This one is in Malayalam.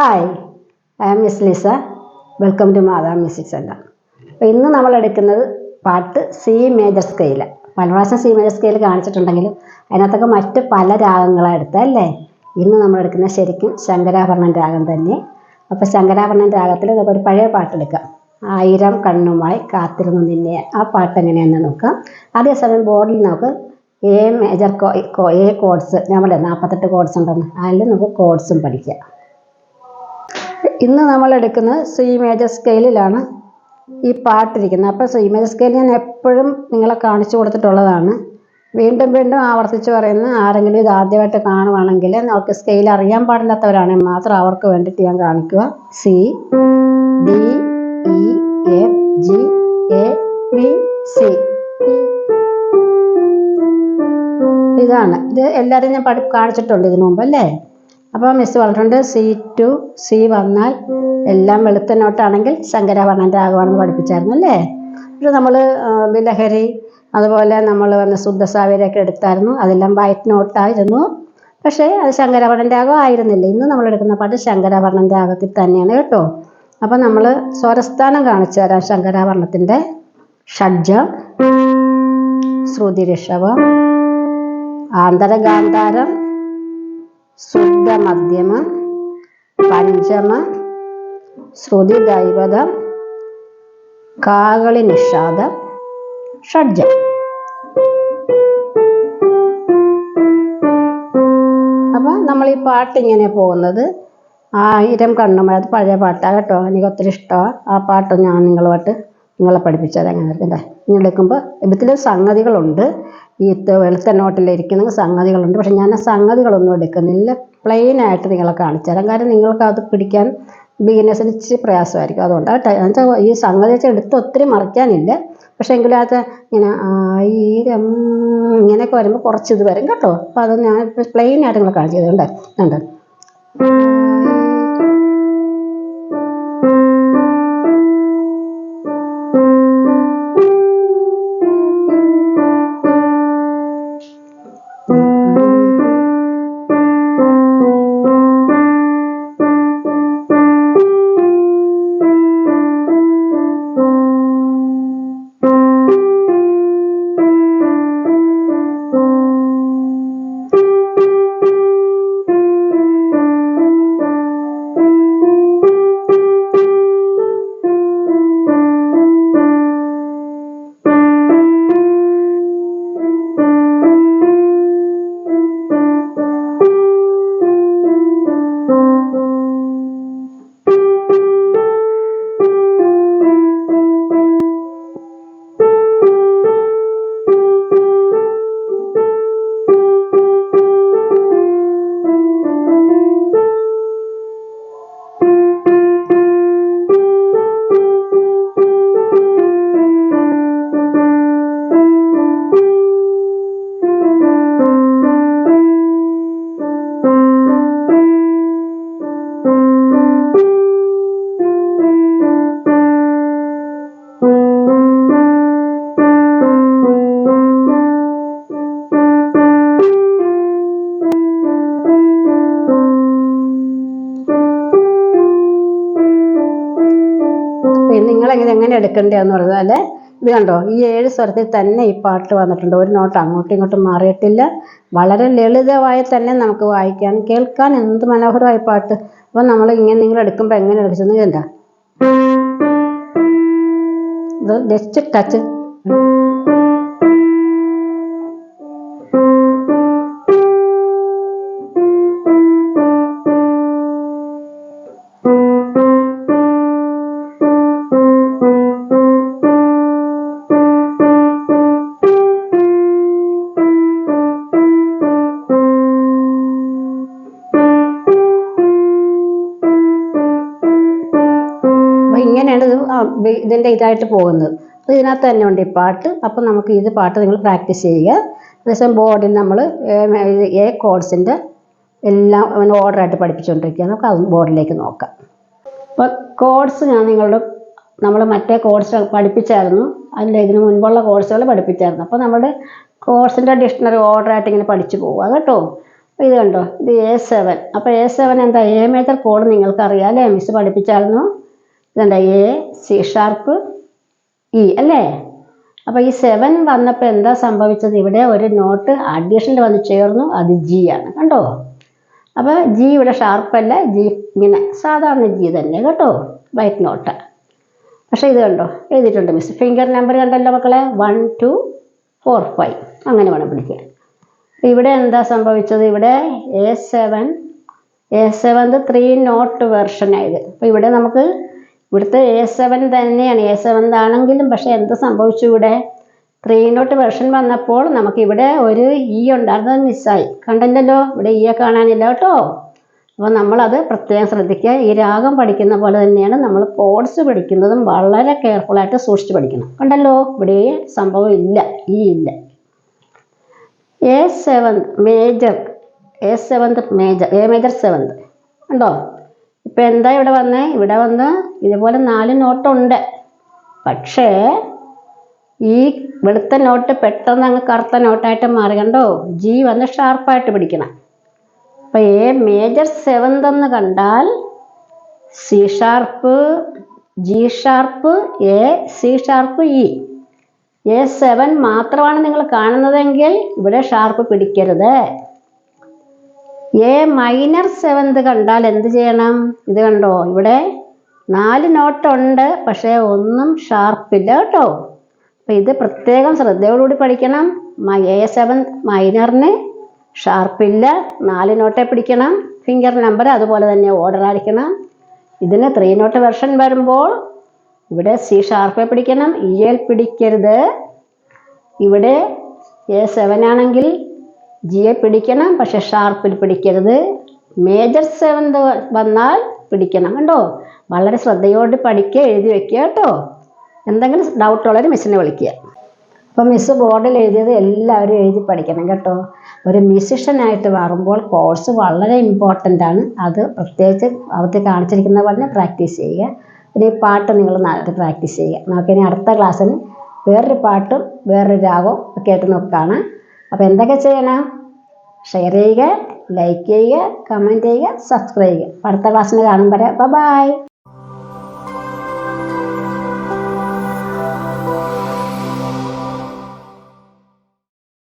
Hi, I am Miss Lisa. Welcome to Mata Music Centre. അപ്പോൾ ഇന്ന് നമ്മൾ എടുക്കുന്നത് പാട്ട് സി മേജർ സ്കെയിൽ. പല പ്രാവശ്യം സി മേജർ സ്കെയിൽ കാണിച്ചിട്ടുണ്ടെങ്കിലും അതിനകത്തൊക്കെ മറ്റ് പല രാഗങ്ങളാണ് എടുത്തല്ലേ. ഇന്ന് നമ്മൾ എടുക്കുന്നത് ശരിക്കും ശങ്കരാഭരണം രാഗം തന്നെ. അപ്പോൾ ശങ്കരാഭരണം രാഗത്തിൽ നമുക്ക് ഒരു പഴയ പാട്ടെടുക്കാം. 1000 കണ്ണുമായി കാത്തിരുന്നു നിന്നെ. ആ പാട്ട് എങ്ങനെയാണെന്ന് നോക്കാം. അതേസമയം ബോർഡിൽ നമുക്ക് എ മേജർ എ കോഡ്സ്, നമ്മുടെ 48 കോഡ്സ് ഉണ്ടെന്ന്, അതിൽ നമുക്ക് കോഡ്സും പഠിക്കാം. ഇന്ന് നമ്മൾ എടുക്കുന്നത് സി മേജർ സ്കെയിലാണ് ഈ പാട്ടിരിക്കുന്നത്. അപ്പോൾ സി മേജർ സ്കെയിൽ ഞാൻ എപ്പോഴും നിങ്ങളെ കാണിച്ചു കൊടുത്തിട്ടുള്ളതാണ്. വീണ്ടും വീണ്ടും ആവർത്തിച്ച് പറയുന്ന ആരെങ്കിലും ഇത് ആദ്യമായിട്ട് കാണുവാണെങ്കിൽ അവർക്ക് സ്കെയിൽ അറിയാൻ പാടില്ലാത്തവരാണെങ്കിൽ മാത്രം അവർക്ക് വേണ്ടിയിട്ട് ഞാൻ കാണിക്കുക. C, D, E, F, G, A, B, C. ഇതാണ്. ഇത് എല്ലാവരും ഞാൻ കാണിച്ചിട്ടുണ്ട് ഇതിനു മുമ്പ് അല്ലേ. അപ്പോൾ മിസ് പറഞ്ഞിട്ടുണ്ട് സി ടു സി വന്നാൽ എല്ലാം വെളുത്ത നോട്ടാണെങ്കിൽ ശങ്കരാഭരണം രാഗമാണെന്ന് പഠിപ്പിച്ചായിരുന്നു അല്ലേ. പക്ഷെ നമ്മൾ ബിലഹരി അതുപോലെ നമ്മൾ വന്ന് ശുദ്ധസാവേരിയൊക്കെ എടുത്തായിരുന്നു. അതെല്ലാം വൈറ്റ് നോട്ടായിരുന്നു. പക്ഷേ അത് ശങ്കരാഭരണം രാഗം ആയിരുന്നില്ല. ഇന്ന് നമ്മൾ എടുക്കുന്ന പാട്ട് ശങ്കരാഭരണം രാഗത്തിൽ തന്നെയാണ് കേട്ടോ. അപ്പം നമ്മൾ സ്വരസ്ഥാനം കാണിച്ചു തരാം. ശങ്കരാഭരണത്തിൻ്റെ ഷഡ്ജം, ശ്രുതി ഋഷഭം, ആന്തരഗാന്ധാരം, ശുദ്ധ മധ്യമം, പഞ്ചമ, ശ്രുതി ദൈവതം, കാകളി നിഷാദം, ഷഡ്ജം. അപ്പം നമ്മൾ ഈ പാട്ട് ഇങ്ങനെ പോകുന്നത് 1000 കണ്ണുമായി. അത് പഴയ പാട്ടാണ് കേട്ടോ. എനിക്ക് ഒത്തിരി ഇഷ്ടമാണ് ആ പാട്ട്. ഞാൻ നിങ്ങളെ പഠിപ്പിച്ചത് എങ്ങനെയായിരിക്കും. ഇങ്ങനെടുക്കുമ്പോൾ ഇതിൽ സംഗതികളുണ്ട്. ഈ വെളുത്ത നോട്ടിലിരിക്കുന്ന സംഗതികളുണ്ട്. പക്ഷെ ഞാൻ ആ സംഗതികളൊന്നും എടുക്കുന്നില്ല. പ്ലെയിനായിട്ട് നിങ്ങളെ കാണിച്ചു തരാം. കാരണം നിങ്ങൾക്ക് അത് പിടിക്കാൻ ബിഗിനേഴ്സിന് ഇച്ചിരി പ്രയാസമായിരിക്കും. അതുകൊണ്ട് ഈ സംഗതി വെച്ചാൽ എടുത്ത് ഒത്തിരി മറിക്കാനില്ല. പക്ഷേ എങ്കിലും അത് ഇങ്ങനെ 1000 ഇങ്ങനെയൊക്കെ വരുമ്പോൾ കുറച്ച് ഇത് വരും കേട്ടോ. അപ്പോൾ അത് ഞാൻ പ്ലെയിനായിട്ട് നിങ്ങളെ കാണിച്ചു തരുന്നുണ്ട്. നിങ്ങളെങ്ങനെ എടുക്കേണ്ടതെന്ന് പറഞ്ഞാൽ ഇത് കണ്ടോ, ഈ 7 സ്വരത്തിൽ തന്നെ ഈ പാട്ട് വന്നിട്ടുണ്ട്. ഒരു നോട്ട് അങ്ങോട്ടും ഇങ്ങോട്ടും മാറിയിട്ടില്ല. വളരെ ലളിതമായി തന്നെ നമുക്ക് വായിക്കാൻ കേൾക്കാൻ എന്ത് മനോഹരമായി പാട്ട്. അപ്പം നമ്മൾ ഇങ്ങനെ നിങ്ങൾ എടുക്കുമ്പോൾ എങ്ങനെ എടുക്കുന്നത് എന്താ, ഇത് ജസ്റ്റ് ടച്ച്. ഇങ്ങനെയാണ് ഇതിൻ്റെ ഇതായിട്ട് പോകുന്നത്. അപ്പോൾ ഇതിനകത്ത് തന്നെ ഉണ്ട് ഈ പാട്ട്. അപ്പം നമുക്ക് ഇത് പാട്ട് നിങ്ങൾ പ്രാക്ടീസ് ചെയ്യുക. അതേസമയം ബോർഡിൽ നമ്മൾ എ കോഡ്സിൻ്റെ എല്ലാം ഓർഡറായിട്ട് പഠിപ്പിച്ചുകൊണ്ടിരിക്കുക. നമുക്ക് അത് ബോർഡിലേക്ക് നോക്കാം. അപ്പോൾ കോഡ്സ് നമ്മൾ മറ്റേ കോഡ്സ് പഠിപ്പിച്ചായിരുന്നു. അതിൻ്റെ ഇതിന് മുൻപുള്ള കോഴ്സുകൾ പഠിപ്പിച്ചായിരുന്നു. അപ്പോൾ നമ്മുടെ കോഴ്സിൻ്റെ ഡിക്ഷണറി ഓർഡറായിട്ട് ഇങ്ങനെ പഠിച്ചു പോവുക കേട്ടോ. ഇത് കണ്ടോ, ഇത് A7. അപ്പോൾ A7 എന്താ? എ മേജർ കോഡ് നിങ്ങൾക്കറിയാം അല്ലേ? മിസ് പഠിപ്പിച്ചായിരുന്നു. ഇതെന്താ? എ, സി ഷാർപ്പ്, ഇ അല്ലേ? അപ്പോൾ ഈ 7 വന്നപ്പോൾ എന്താ സംഭവിച്ചത്? ഇവിടെ ഒരു നോട്ട് അഡീഷനിൽ വന്ന് ചേർന്നു, അത് ജി ആണ്. കണ്ടോ? അപ്പോൾ ജി ഇവിടെ ഷാർപ്പല്ല, ജി ഇങ്ങനെ സാധാരണ ജി തന്നെ കേട്ടോ, വൈറ്റ് നോട്ട്. പക്ഷേ ഇത് കണ്ടോ, എഴുതിയിട്ടുണ്ട് മിസ്. ഫിംഗർ നമ്പർ കണ്ടല്ലോ മക്കളെ, 1 2 4 5 അങ്ങനെ വേണം പിടിക്കാൻ. ഇവിടെ എന്താ സംഭവിച്ചത്? ഇവിടെ A7 3 നോട്ട് വെർഷനായത്. അപ്പോൾ ഇവിടെ നമുക്ക് ഇവിടുത്തെ A7 തന്നെയാണ്, A7 ആണെങ്കിലും പക്ഷേ എന്ത് സംഭവിച്ചു? ഇവിടെ 3 നോട്ട് വെർഷൻ വന്നപ്പോൾ നമുക്കിവിടെ ഒരു ഇ ഉണ്ടായിരുന്നത് മിസ്സായി. കണ്ടല്ലോ, ഇവിടെ ഇയെ കാണാനില്ല കേട്ടോ. അപ്പോൾ നമ്മളത് പ്രത്യേകം ശ്രദ്ധിക്കുക. ഈ രാഗം പഠിക്കുന്ന പോലെ തന്നെയാണ് നമ്മൾ കോഡ്സ് പഠിക്കുന്നതും വളരെ കെയർഫുള്ളായിട്ട് സൂക്ഷിച്ച് പഠിക്കണം. കണ്ടല്ലോ, ഇവിടെ സംഭവം ഇല്ല, ഇ ഇല്ല. A7 മേജർ, എ മേജർ 7 കണ്ടോ? ഇപ്പം എന്താ ഇവിടെ വന്നേ? ഇവിടെ വന്ന് ഇതുപോലെ 4 നോട്ടുണ്ട്. പക്ഷേ ഈ വെളുത്ത നോട്ട് പെട്ടെന്ന് അങ്ങ് കറുത്ത നോട്ടായിട്ട് മാറി. കണ്ടോ? ജി വന്ന് ഷാർപ്പായിട്ട് പിടിക്കണം. അപ്പോൾ എ മേജർ 7 എന്ന് കണ്ടാൽ C sharp, G sharp, A, C sharp, E. A7 മാത്രമാണ് നിങ്ങൾ കാണുന്നതെങ്കിൽ ഇവിടെ ഷാർപ്പ് പിടിക്കരുത്. എ മൈനർ 7 കണ്ടാൽ എന്ത് ചെയ്യണം? ഇത് കണ്ടോ, ഇവിടെ 4 നോട്ടുണ്ട്, പക്ഷേ ഒന്നും ഷാർപ്പില്ല കേട്ടോ. അപ്പോൾ ഇത് പ്രത്യേകം ശ്രദ്ധയോടുകൂടി പഠിക്കണം. A7 മൈനറിന് ഷാർപ്പില്ല, 4 നോട്ടേ പിടിക്കണം. ഫിംഗർ നമ്പർ അതുപോലെ തന്നെ ഓർഡർ ആയിരിക്കണം. ഇതിന് 3 നോട്ട് വെർഷൻ വരുമ്പോൾ ഇവിടെ സി ഷാർപ്പേ പിടിക്കണം, ഇയിൽ പിടിക്കരുത്. ഇവിടെ A7 ആണെങ്കിൽ ജിയെ പിടിക്കണം, പക്ഷെ ഷാർപ്പിൽ പിടിക്കരുത്. മേജർ 7 വന്നാൽ പിടിക്കണം. കണ്ടോ? വളരെ ശ്രദ്ധയോട് പഠിക്കുക, എഴുതി വെക്കുക കേട്ടോ. എന്തെങ്കിലും ഡൗട്ടുള്ളവർ മിസ്സിനെ വിളിക്കുക. അപ്പം മിസ്സ് ബോർഡിൽ എഴുതിയത് എല്ലാവരും എഴുതി പഠിക്കണം കേട്ടോ. ഒരു മ്യൂസിഷ്യനായിട്ട് മാറുമ്പോൾ കോഴ്സ് വളരെ ഇമ്പോർട്ടൻ്റ് ആണ്. അത് പ്രത്യേകിച്ച് അവർക്ക് കാണിച്ചിരിക്കുന്ന പോലെ പ്രാക്ടീസ് ചെയ്യുക. പിന്നെ ഈ പാട്ട് നിങ്ങൾ പ്രാക്ടീസ് ചെയ്യുക. നമുക്കിനി അടുത്ത ക്ലാസ്സിന് വേറൊരു പാട്ടും വേറൊരു രാഗവും ഒക്കെ ആയിട്ട് നമുക്ക് കാണാം. അപ്പോൾ എന്തൊക്കെ ചെയ്യണം? ഷെയർ ചെയ്യുക, ലൈക്ക് ചെയ്യുക, കമൻറ്റ് ചെയ്യുക, സബ്സ്ക്രൈബ് ചെയ്യുക. അടുത്ത ക്ലാസ്സിന് കാണും വരെ ബൈ.